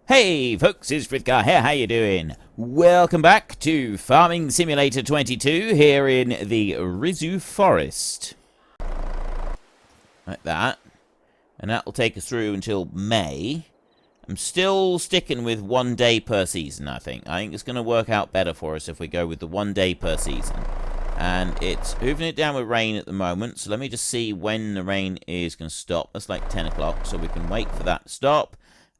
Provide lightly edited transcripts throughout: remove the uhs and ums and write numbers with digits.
Hey folks, it's Frithgar here, how you doing? Welcome back to Farming Simulator 22 here in the Risoux Forest. Like that. And that will take us through until May. I'm still sticking with 1 day per season, I think. I think it's going to work out better for us if we go with the 1 day per season. And it's hooving it down with rain at the moment, so let me just see when the rain is going to stop. That's like 10 o'clock, so we can wait for that to stop.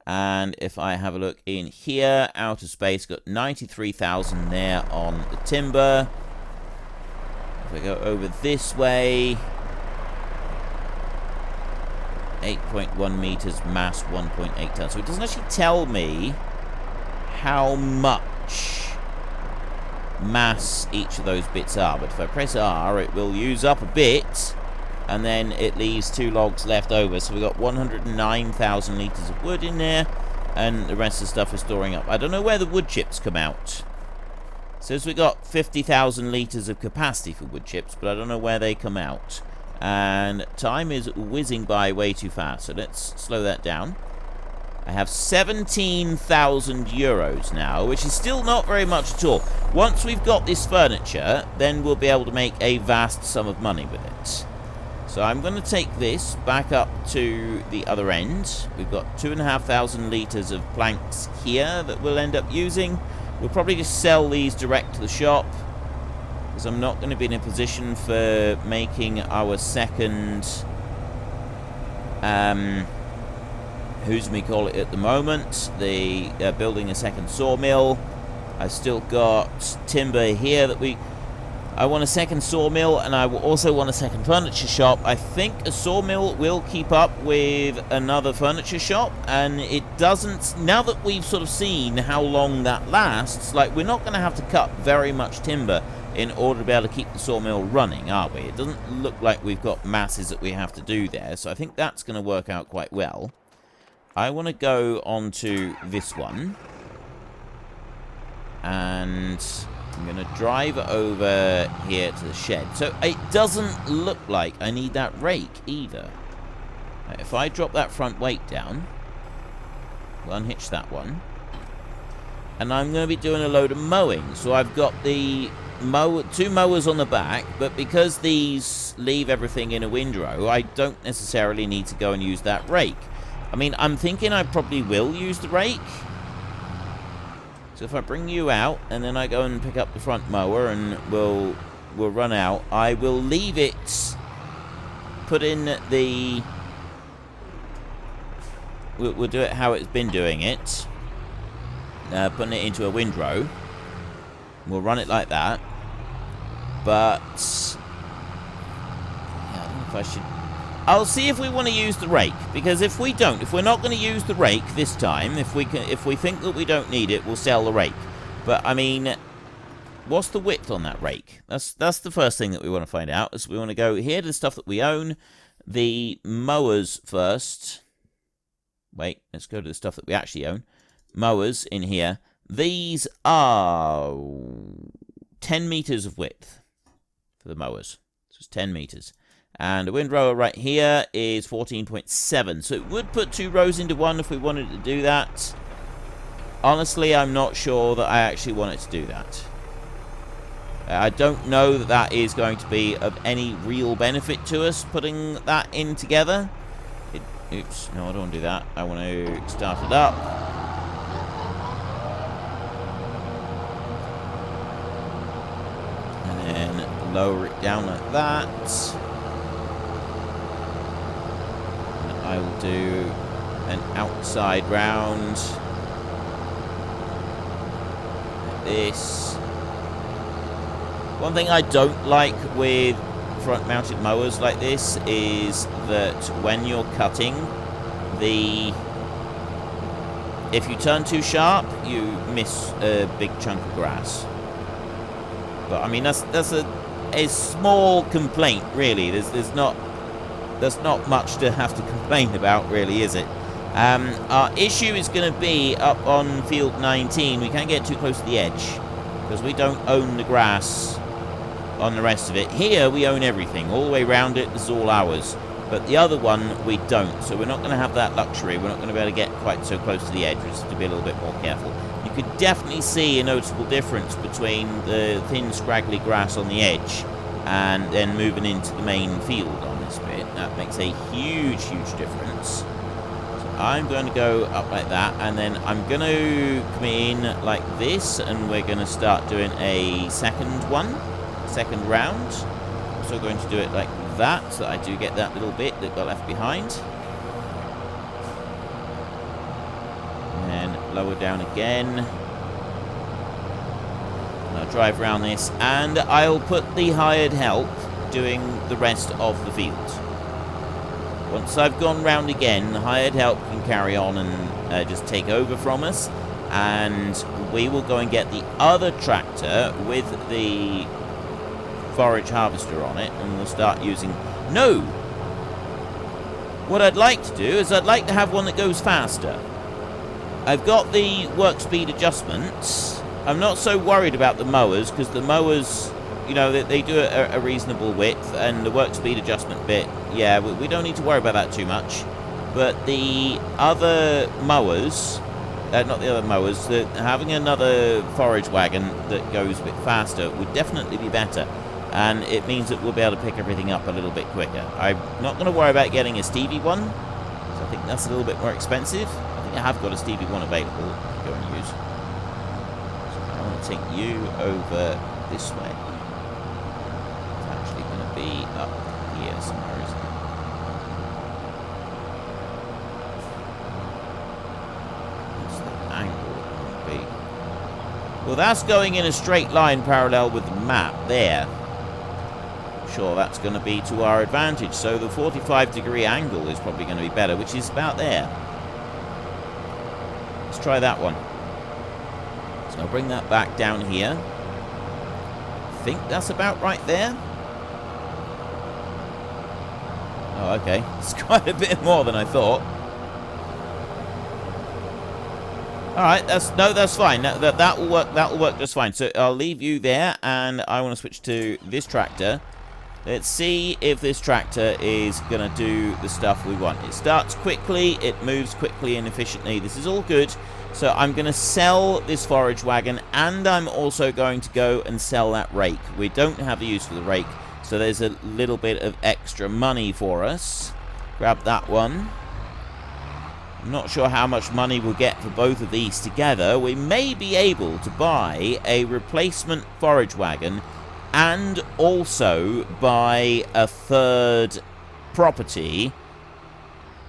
And if I have a look in here, outer space, got 93,000 there on the timber. If I go over this way, 8.1 meters, mass 1.8 tons. So it doesn't actually tell me how much mass each of those bits are. But if I press R, it will use up a bit. And then it leaves 2 logs left over. So we've got 109,000 litres of wood in there. And the rest of the stuff is storing up. I don't know where the wood chips come out. It says we got 50,000 litres of capacity for wood chips. But I don't know where they come out. And time is whizzing by way too fast. So let's slow that down. I have 17,000 euros now. Which is still not very much at all. Once we've got this furniture, then we'll be able to make a vast sum of money with it. So I'm going to take this back up to the other end. We've got 2,500 litres of planks here that we'll end up using. We'll probably just sell these direct to the shop, because I'm not going to be in a position for making our second, who's we call it at the moment, the building a second sawmill. I've still got timber here that I want a second sawmill, and I will also want a second furniture shop. I think a sawmill will keep up with another furniture shop, and it doesn't, now that we've sort of seen how long that lasts, like, we're not going to have to cut very much timber in order to be able to keep the sawmill running, are we? It doesn't look like we've got masses that we have to do there, so I think that's going to work out quite well. I want to go on to this one, and I'm going to drive over here to the shed. So it doesn't look like I need that rake either. If I drop that front weight down, we'll unhitch that one. And I'm going to be doing a load of mowing. So I've got the 2 mowers on the back, but because these leave everything in a windrow, I don't necessarily need to go and use that rake. I mean, I'm thinking I probably will use the rake. So if I bring you out, and then I go and pick up the front mower, and we'll run out, I will leave it, put in the, we'll do it how it's been doing it, putting it into a windrow. We'll run it like that, but, yeah, I don't know if I should, I'll see if we want to use the rake, because if we don't, if we're not going to use the rake this time, if we think that we don't need it, we'll sell the rake. But I mean, what's the width on that rake? That's the first thing that we want to find out. Is we want to go here to the stuff that we own, the mowers first. Wait, let's go to the stuff that we actually own. Mowers in here. These are 10 meters of width for the mowers. So it's 10 meters. And the windrower right here is 14.7. So it would put 2 rows into one if we wanted to do that. Honestly, I'm not sure that I actually want it to do that. I don't know that that is going to be of any real benefit to us, putting that in together. Oops, no, I don't want to do that. I want to start it up. And then lower it down like that. I will do an outside round like this. One thing I don't like with front-mounted mowers like this is that when you're cutting, if you turn too sharp, you miss a big chunk of grass. But I mean, that's a small complaint, really. There's not much to have to complain about, really, is it? Our issue is going to be up on field 19. We can't get too close to the edge, because we don't own the grass on the rest of it. Here, we own everything. All the way around it, this is all ours. But the other one, we don't. So we're not going to have that luxury. We're not going to be able to get quite so close to the edge. We just have to be a little bit more careful. You could definitely see a noticeable difference between the thin, scraggly grass on the edge and then moving into the main field on this bit. That makes a huge, huge difference. So I'm going to go up like that, and then I'm going to come in like this, and we're going to start doing a second round. Also going to do it like that, so I do get that little bit that got left behind. And then lower down again. I'll drive around this, and I'll put the hired help doing the rest of the field. Once I've gone round again, the hired help can carry on and just take over from us, and we will go and get the other tractor with the forage harvester on it, and we'll start using... No! What I'd like to do is I'd like to have one that goes faster. I've got the work speed adjustments. I'm not so worried about the mowers, because the mowers, you know, they do a reasonable width, and the work speed adjustment bit, yeah, we don't need to worry about that too much. But the other mowers, not the other mowers, having another forage wagon that goes a bit faster would definitely be better. And it means that we'll be able to pick everything up a little bit quicker. I'm not going to worry about getting a Stevie one, so I think that's a little bit more expensive. I think I have got a Stevie one available to go and use. So I want to take you over this way. It's actually going to be up here somewhere, isn't it? What's the angle going to be? Well, that's going in a straight line parallel with the map there. Sure, that's going to be to our advantage. So the 45-degree angle is probably going to be better, which is about there. Let's try that one. So I'll bring that back down here. I think that's about right there. Oh, okay. It's quite a bit more than I thought. All right, that's fine. That will work. That will work just fine. So I'll leave you there, and I want to switch to this tractor. Let's see if this tractor is going to do the stuff we want. It starts quickly, it moves quickly and efficiently. This is all good. So I'm going to sell this forage wagon, and I'm also going to go and sell that rake. We don't have a use for the rake, so there's a little bit of extra money for us. Grab that one. I'm not sure how much money we'll get for both of these together. We may be able to buy a replacement forage wagon and also buy a third property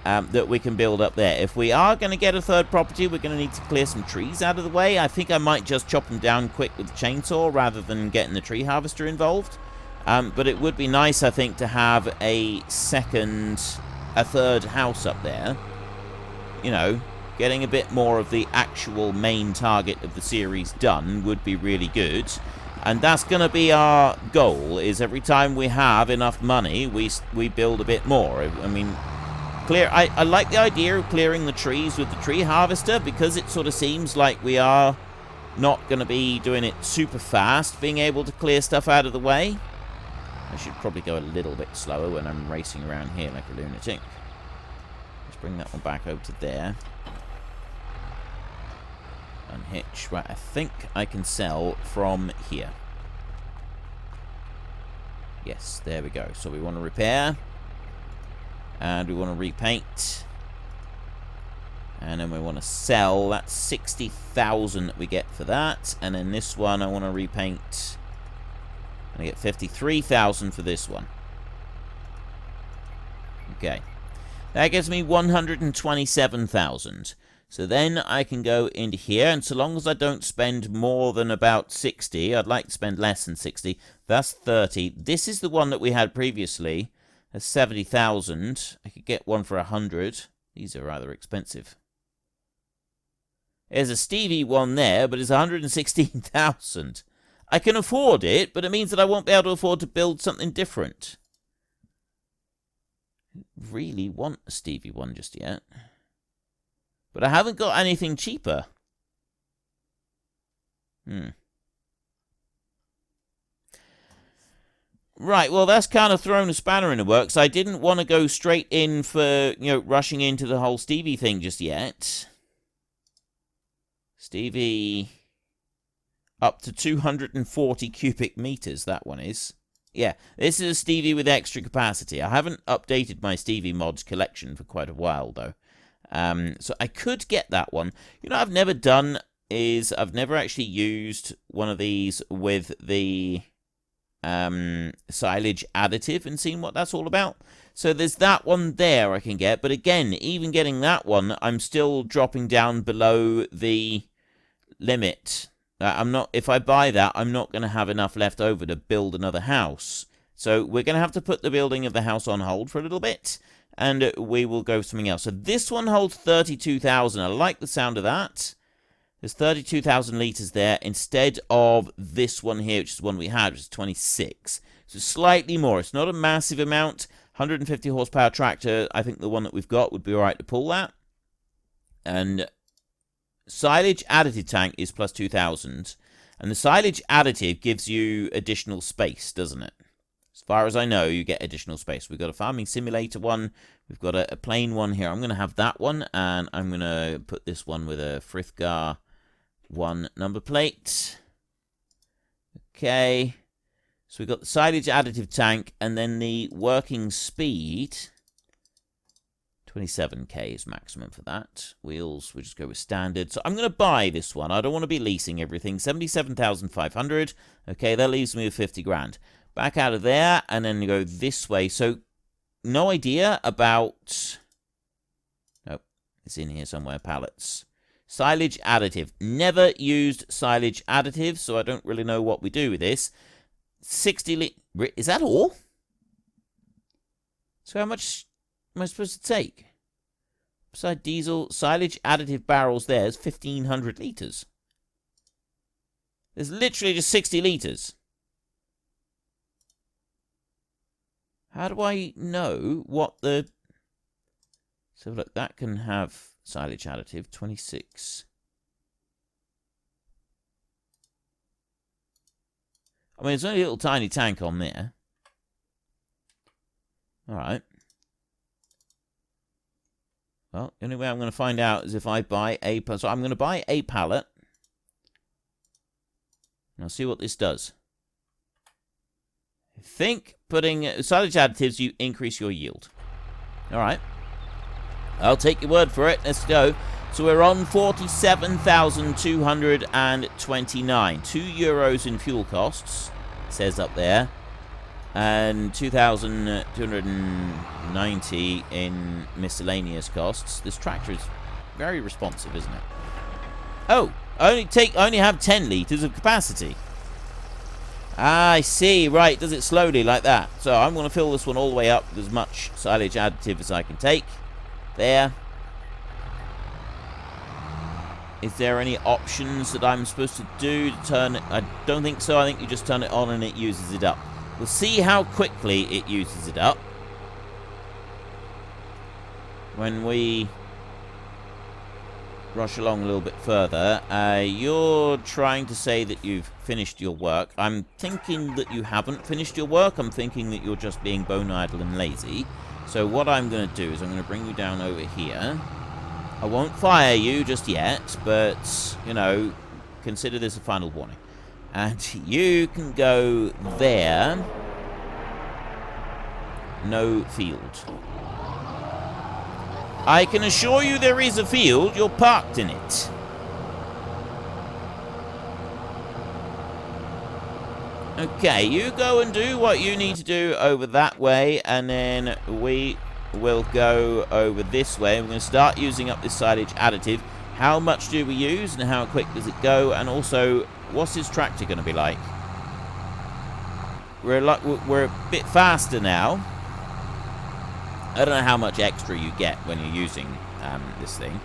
that we can build up there. If we are going to get a third property, we're going to need to clear some trees out of the way. I think I might just chop them down quick with the chainsaw rather than getting the tree harvester involved. But it would be nice, I think, to have a third house up there. You know, getting a bit more of the actual main target of the series done would be really good. And that's going to be our goal, is every time we have enough money, we build a bit more. I mean, I like the idea of clearing the trees with the tree harvester, because it sort of seems like we are not going to be doing it super fast, being able to clear stuff out of the way. I should probably go a little bit slower when I'm racing around here like a lunatic. Let's bring that one back over to there. Unhitch. Right, I think I can sell from here. Yes, there we go. So we want to repair. And we want to repaint. And then we want to sell. That's 60,000 that we get for that. And then this one I want to repaint. I get 53,000 for this one. Okay. That gives me 127,000. So then I can go into here, and so long as I don't spend more than about 60, I'd like to spend less than 60, that's 30. This is the one that we had previously, that's 70,000. I could get one for 100. These are rather expensive. There's a Stevie one there, but it's 116,000. I can afford it, but it means that I won't be able to afford to build something different. I don't really want a Stevie one just yet. But I haven't got anything cheaper. Right, well, that's kind of thrown a spanner in the works. I didn't want to go straight in for, rushing into the whole Stevie thing just yet. Stevie, up to 240 cubic meters, that one is. Yeah, this is a Stevie with extra capacity. I haven't updated my Stevie mods collection for quite a while, though. So I could get that one. I've never done is I've never actually used one of these with the silage additive and seen what that's all about. So there's that one there I can get, but again, even getting that one, I'm still dropping down below the limit. If I buy that, I'm not going to have enough left over to build another house. So we're going to have to put the building of the house on hold for a little bit, and we will go something else. So this one holds 32,000. I like the sound of that. There's 32,000 litres there instead of this one here, which is the one we had, which is 26. So slightly more. It's not a massive amount. 150 horsepower tractor, I think the one that we've got would be alright to pull that. And silage additive tank is plus 2,000. And the silage additive gives you additional space, doesn't it? As far as I know, you get additional space. We've got a farming simulator one. We've got a plain one here. I'm going to have that one, and I'm going to put this one with a Frithgar 1 number plate. Okay. So we've got the silage additive tank, and then the working speed. 27k is maximum for that. Wheels, we'll just go with standard. So I'm going to buy this one. I don't want to be leasing everything. 77,500. Okay, that leaves me with 50 grand. Back out of there, and then you go this way. So, no idea about... Nope, it's in here somewhere, pallets. Silage additive. Never used silage additive, so I don't really know what we do with this. 60 is that all? So how much am I supposed to take? Beside diesel, silage additive barrels there's 1,500 litres. There's literally just 60 litres. How do I know what the... So look, that can have silage additive, 26. I mean, there's only a little tiny tank on there. Alright. Well, the only way I'm going to find out is if I buy a... So I'm going to buy a pallet. And I'll see what this does. I think putting silage additives, you increase your yield. Alright. I'll take your word for it. Let's go. So we're on 47,229. €2 in fuel costs, it says up there. And 2,290 in miscellaneous costs. This tractor is very responsive, isn't it? Oh, I only have 10 litres of capacity. Ah, I see. Right, does it slowly like that? So I'm going to fill this one all the way up with as much silage additive as I can take. There. Is there any options that I'm supposed to do to turn it? I don't think so. I think you just turn it on and it uses it up. We'll see how quickly it uses it up when we rush along a little bit further. You're trying to say that you've finished your work. I'm thinking that you haven't finished your work. I'm thinking that you're just being bone idle and lazy. So what I'm going to do is I'm going to bring you down over here. I won't fire you just yet, but, you know, consider this a final warning. And you can go there. No field. I can assure you there is a field. You're parked in it. Okay, you go and do what you need to do over that way, and then we will go over this way. We're going to start using up this silage additive. How much do we use, and how quick does it go? And also, what's his tractor going to be like? We're a bit faster now. I don't know how much extra you get when you're using this thing.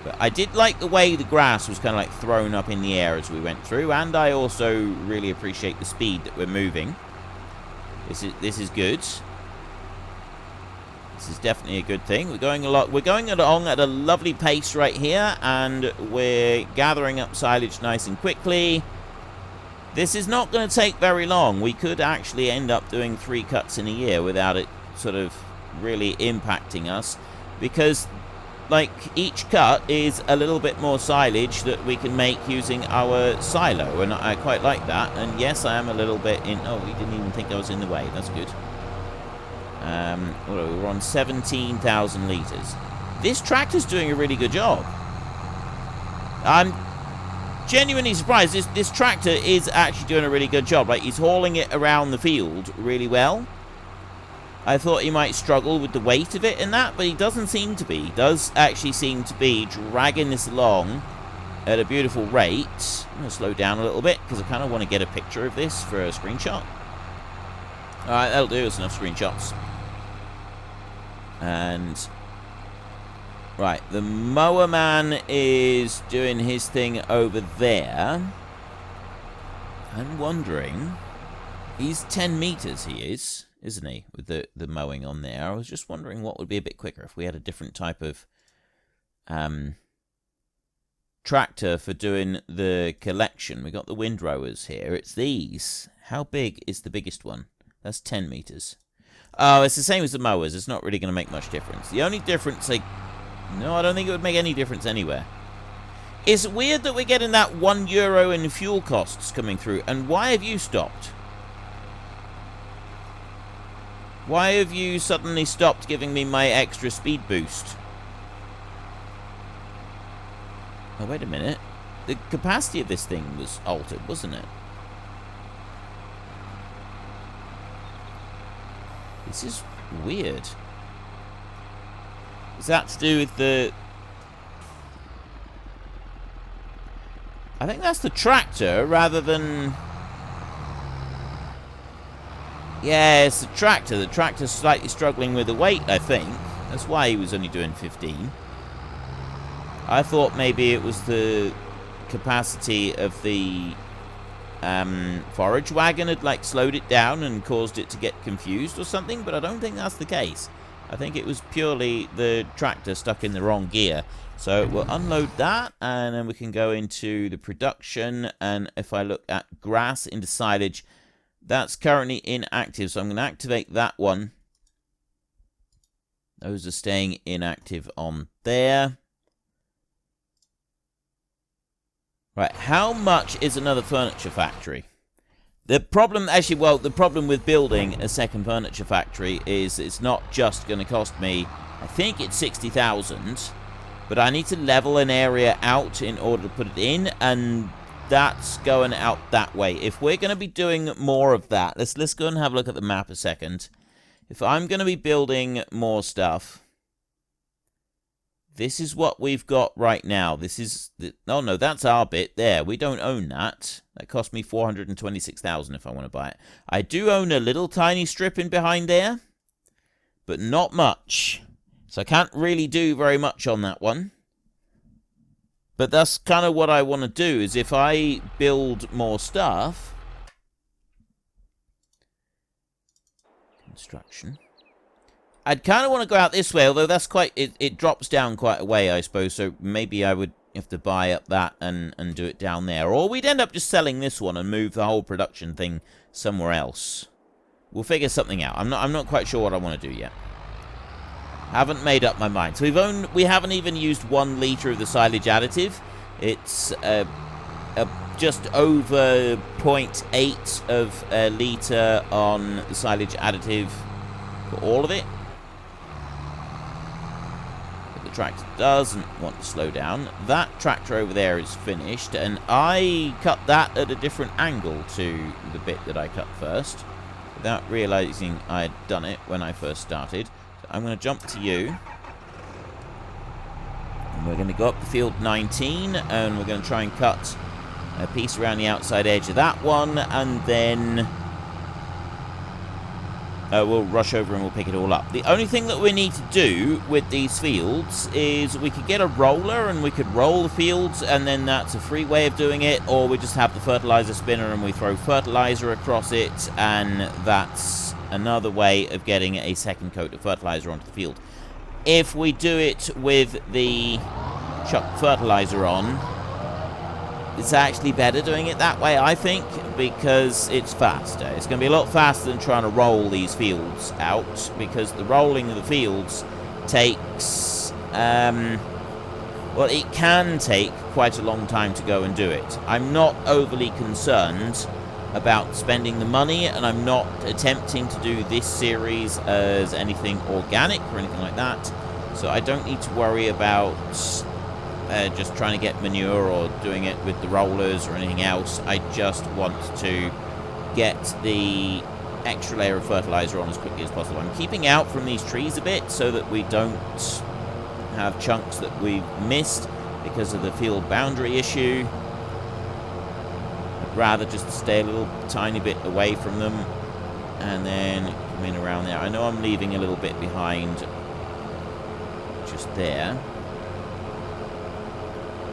But I did like the way the grass was kind of like thrown up in the air as we went through. And I also really appreciate the speed that we're moving. This is good. This is definitely a good thing. We're going along at a lovely pace right here. And we're gathering up silage nice and quickly. This is not going to take very long. We could actually end up doing 3 cuts in a year without it sort of really impacting us, because like each cut is a little bit more silage that we can make using our silo, and I quite like that. And yes, I am a little bit in... Oh, we didn't even think I was in the way. That's good. We're on 17,000 litres. This tractor's doing a really good job. I'm genuinely surprised. This tractor is actually doing a really good job. Like, he's hauling it around the field really well. I thought he might struggle with the weight of it and that, but he doesn't seem to be. He does actually seem to be dragging this along at a beautiful rate. I'm going to slow down a little bit because I kind of want to get a picture of this for a screenshot. Alright, that'll do. It's enough screenshots. And... right, the mower man is doing his thing over there. I'm wondering... he's 10 meters, he is, isn't he, with the mowing on there. I was just wondering what would be a bit quicker if we had a different type of tractor for doing the collection. We got the windrowers here. It's these. How big is the biggest one? That's 10 meters. Oh, it's the same as the mowers. It's not really going to make much difference. The only difference, like... no, I don't think it would make any difference anywhere. It's weird that we're getting that €1 in fuel costs coming through. And why have you stopped? Why have you suddenly stopped giving me my extra speed boost? Oh, wait a minute. The capacity of this thing was altered, wasn't it? This is weird. Is that to do with the... I think that's the tractor rather than... yeah, it's the tractor. The tractor's slightly struggling with the weight, I think. That's why he was only doing 15. I thought maybe it was the capacity of the forage wagon had like slowed it down and caused it to get confused or something, but I don't think that's the case. I think it was purely the tractor stuck in the wrong gear. So we'll unload that, and then we can go into the production. And if I look at grass into silage, that's currently inactive, so I'm going to activate that one. Those are staying inactive on there. Right, how much is another furniture factory? The problem, actually, well, the problem with building a second furniture factory is it's not just going to cost me, I think it's 60,000, but I need to level an area out in order to put it in, and that's going out that way. If we're going to be doing more of that, let's go and have a look at the map a second. If I'm going to be building more stuff, this is what we've got right now. This is... oh, no, that's our bit there. We don't own that. That cost me 426,000 if I want to buy it. I do own a little tiny strip in behind there, but not much. So I can't really do very much on that one. But that's kind of what I want to do, is if I build more stuff... construction... I'd kind of want to go out this way, although that's quite... it drops down quite a way, I suppose, so maybe I would have to buy up that and do it down there. Or we'd end up just selling this one and move the whole production thing somewhere else. We'll figure something out. I'm not quite sure what I want to do yet. Haven't made up my mind. So we haven't even used 1 litre of the silage additive. It's just over 0.8 of a litre on the silage additive for all of it. Tractor doesn't want to slow down. That tractor over there is finished, and I cut that at a different angle to the bit that I cut first without realizing I'd done it when I first started. So I'm going to jump to you, and we're going to go up the field 19, and we're going to try and cut a piece around the outside edge of that one, and then we'll rush over and we'll pick it all up. The only thing that we need to do with these fields is we could get a roller and we could roll the fields, and then that's a free way of doing it, or we just have the fertilizer spinner and we throw fertilizer across it, and that's another way of getting a second coat of fertilizer onto the field. If we do it with the chuck fertilizer on, it's actually better doing it that way, I think, because it's faster. It's going to be a lot faster than trying to roll these fields out, because the rolling of the fields takes, well, it can take quite a long time to go and do it. I'm not overly concerned about spending the money, and I'm not attempting to do this series as anything organic or anything like that, so I don't need to worry about just trying to get manure or doing it with the rollers or anything else. I just want to get the extra layer of fertilizer on as quickly as possible. I'm keeping out from these trees a bit so that we don't have chunks that we've missed because of the field boundary issue. I'd rather just stay a little tiny bit away from them and then come in around there. I know I'm leaving a little bit behind just there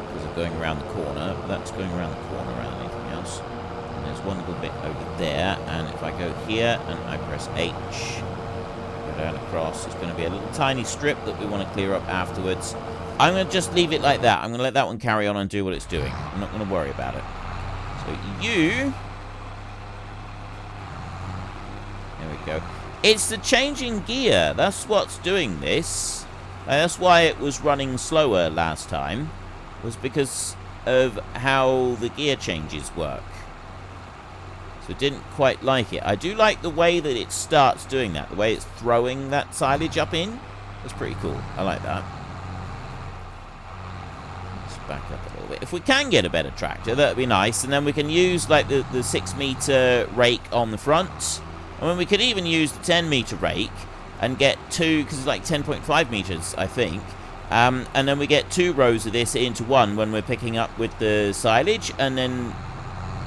because of going around the corner, but that's going around the corner around anything else. And there's one little bit over there, and if I go here and I press H, go down across, it's going to be a little tiny strip that we want to clear up afterwards. I'm going to just leave it like that. I'm going to let that one carry on and do what it's doing. I'm not going to worry about it. So you... There we go. It's the changing gear. That's what's doing this. That's why it was running slower last time. Was because of how the gear changes work. So it didn't quite like it. I do like the way that it starts doing that. The way it's throwing that silage up in. That's pretty cool. I like that. Let's back up a little bit. If we can get a better tractor, that'd be nice. And then we can use like the 6-meter rake on the front. I mean, we could even use the 10-meter rake and get two, because it's like 10.5 meters, I think. And then we get 2 rows of this into one when we're picking up with the silage, and then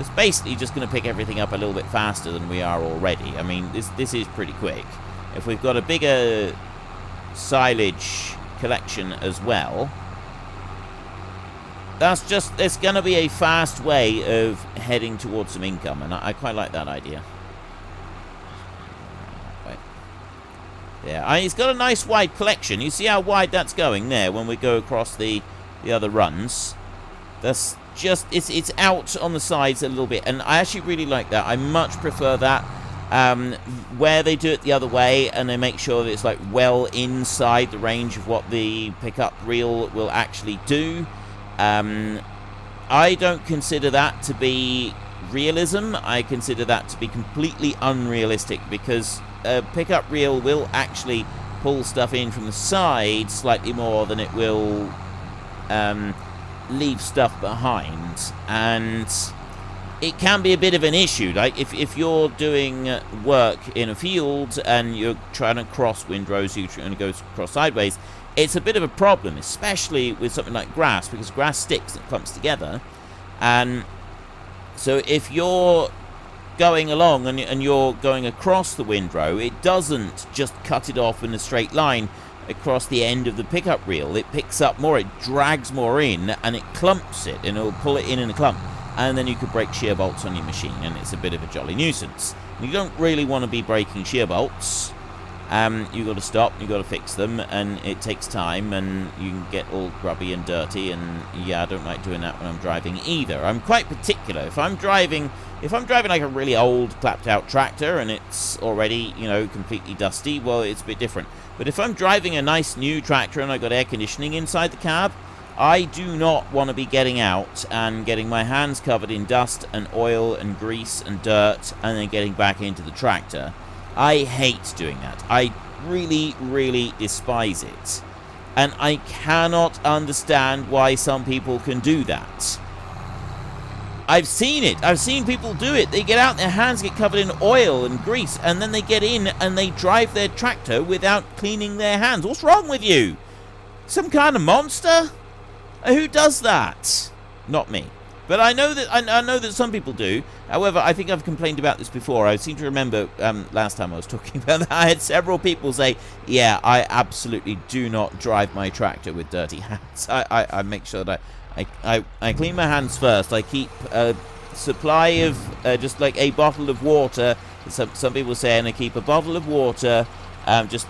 it's basically just going to pick everything up a little bit faster than we are already. I mean, this is pretty quick. If we've got a bigger silage collection as well, it's going to be a fast way of heading towards some income, and I quite like that idea. Yeah, it's got a nice wide collection. You see how wide that's going there when we go across the other runs. That's just, it's out on the sides a little bit, and I actually really like that. I much prefer that where they do it the other way and they make sure that it's like well inside the range of what the pickup reel will actually do. I don't consider that to be realism. I consider that to be completely unrealistic, because a pickup reel will actually pull stuff in from the side slightly more than it will leave stuff behind, and it can be a bit of an issue. Like if you're doing work in a field and you're trying to cross windrows, you're trying to go across sideways, it's a bit of a problem, especially with something like grass, because grass sticks and clumps together. And so if you're going along and you're going across the windrow, it doesn't just cut it off in a straight line across the end of the pickup reel. It picks up more, it drags more in, and it clumps it, and it'll pull it in a clump. And then you could break shear bolts on your machine, and it's a bit of a jolly nuisance. You don't really want to be breaking shear bolts. You've got to stop, you've got to fix them, and it takes time, and you can get all grubby and dirty, and yeah, I don't like doing that when I'm driving either. I'm quite particular. If I'm driving like a really old clapped out tractor and it's already, you know, completely dusty, well, it's a bit different. But if I'm driving a nice new tractor and I've got air conditioning inside the cab, I do not want to be getting out and getting my hands covered in dust and oil and grease and dirt and then getting back into the tractor. I hate doing that. I really, really despise it. And I cannot understand why some people can do that. I've seen it. I've seen people do it. They get out, their hands get covered in oil and grease, and then they get in and they drive their tractor without cleaning their hands. What's wrong with you? Some kind of monster? Who does that? Not me. But I know that some people do. However, I think I've complained about this before. I seem to remember last time I was talking about that, I had several people say, yeah, I absolutely do not drive my tractor with dirty hands. I make sure that I clean my hands first. I keep a supply of just like a bottle of water. Some people say, and I keep a bottle of water just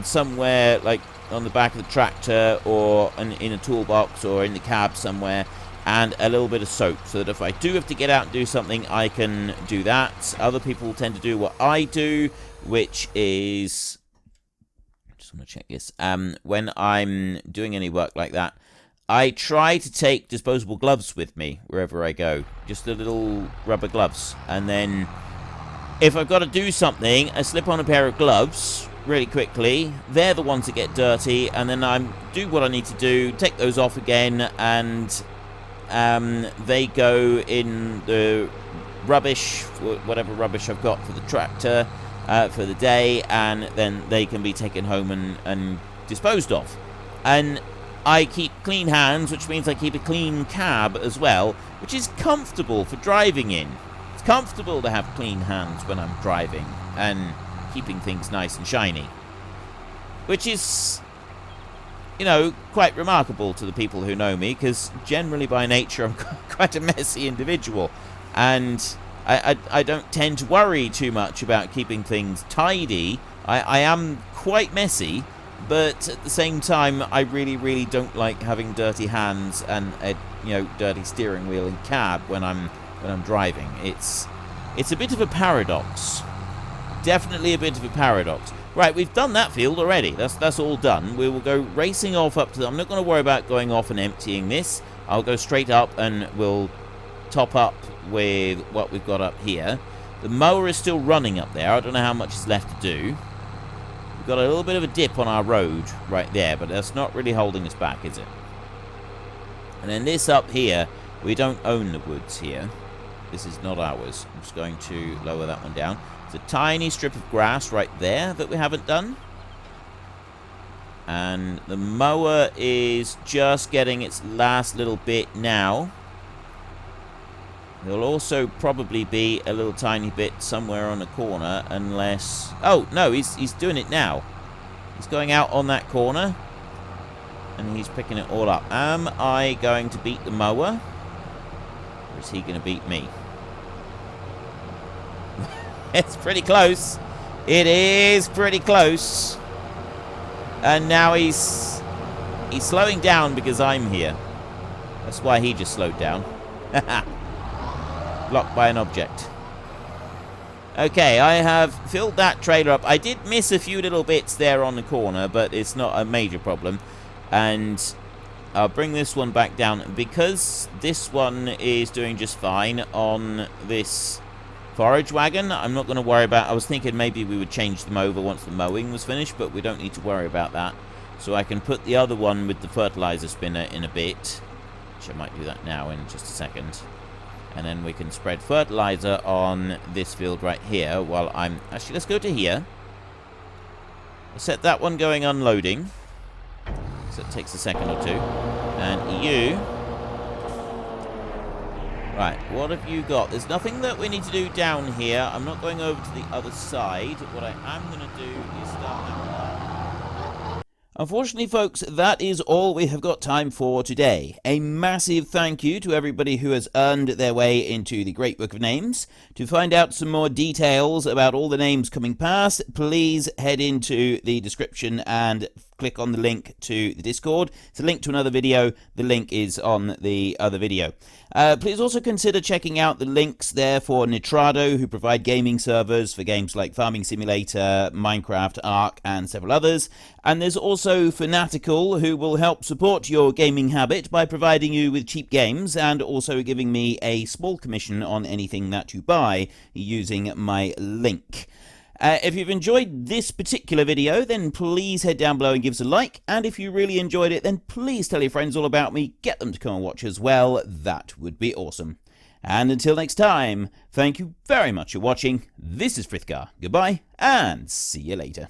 somewhere like on the back of the tractor or in a toolbox or in the cab somewhere. and a little bit of soap, so that if I do have to get out and do something, I can do that. Other people tend to do what I do, which is... just want to check this. When I'm doing any work like that, I try to take disposable gloves with me wherever I go. Just the little rubber gloves. And then, if I've got to do something, I slip on a pair of gloves really quickly. They're the ones that get dirty, and then I do what I need to do, take those off again, and they go in the rubbish, whatever rubbish I've got for the tractor for the day, and then they can be taken home and disposed of. And I keep clean hands, which means I keep a clean cab as well, which is comfortable for driving in. It's comfortable to have clean hands when I'm driving and keeping things nice and shiny, which is, you know, quite remarkable to the people who know me, because generally by nature I'm quite a messy individual, and I don't tend to worry too much about keeping things tidy. I am quite messy, but at the same time, I really, really don't like having dirty hands and a, you know, dirty steering wheel and cab when I'm driving. It's a bit of a paradox. Definitely a bit of a paradox. Right, we've done that field already. That's all done. We will go racing off up to I'm not going to worry about going off and emptying this. I'll go straight up and we'll top up with what we've got up here. The mower is still running up there. I don't know how much is left to do. We've got a little bit of a dip on our road right there, but that's not really holding us back, is it? And then this up here, we don't own the woods here. This is not ours. I'm just going to lower that one down. There's a tiny strip of grass right there that we haven't done. And the mower is just getting its last little bit now. There'll also probably be a little tiny bit somewhere on the corner, unless... oh, no, he's doing it now. He's going out on that corner, and he's picking it all up. Am I going to beat the mower, or is he going to beat me? It's pretty close. It is pretty close. And now he's slowing down because I'm here. That's why he just slowed down. Blocked by an object. Okay, I have filled that trailer up. I did miss a few little bits there on the corner, but it's not a major problem. And I'll bring this one back down, because this one is doing just fine on this forage wagon. I'm not going to worry about... I was thinking maybe we would change them over once the mowing was finished, but we don't need to worry about that. So I can put the other one with the fertilizer spinner in a bit, which I might do that now in just a second. And then we can spread fertilizer on this field right here while I'm... actually, let's go to here. I'll set that one going unloading, so it takes a second or two. And you... right, what have you got? There's nothing that we need to do down here. I'm not going over to the other side. What I am going to do is start that one up. Unfortunately, folks, that is all we have got time for today. A massive thank you to everybody who has earned their way into the Great Book of Names. To find out some more details about all the names coming past, please head into the description and click on the link to the Discord. It's a link to another video. The link is on the other video. Please also consider checking out the links there for Nitrado, who provide gaming servers for games like Farming Simulator, Minecraft, Ark, and several others. And there's also Fanatical, who will help support your gaming habit by providing you with cheap games and also giving me a small commission on anything that you buy using my link. If you've enjoyed this particular video, then please head down below and give us a like. And if you really enjoyed it, then please tell your friends all about me. Get them to come and watch as well. That would be awesome. And until next time, thank you very much for watching. This is Frithgar. Goodbye, and see you later.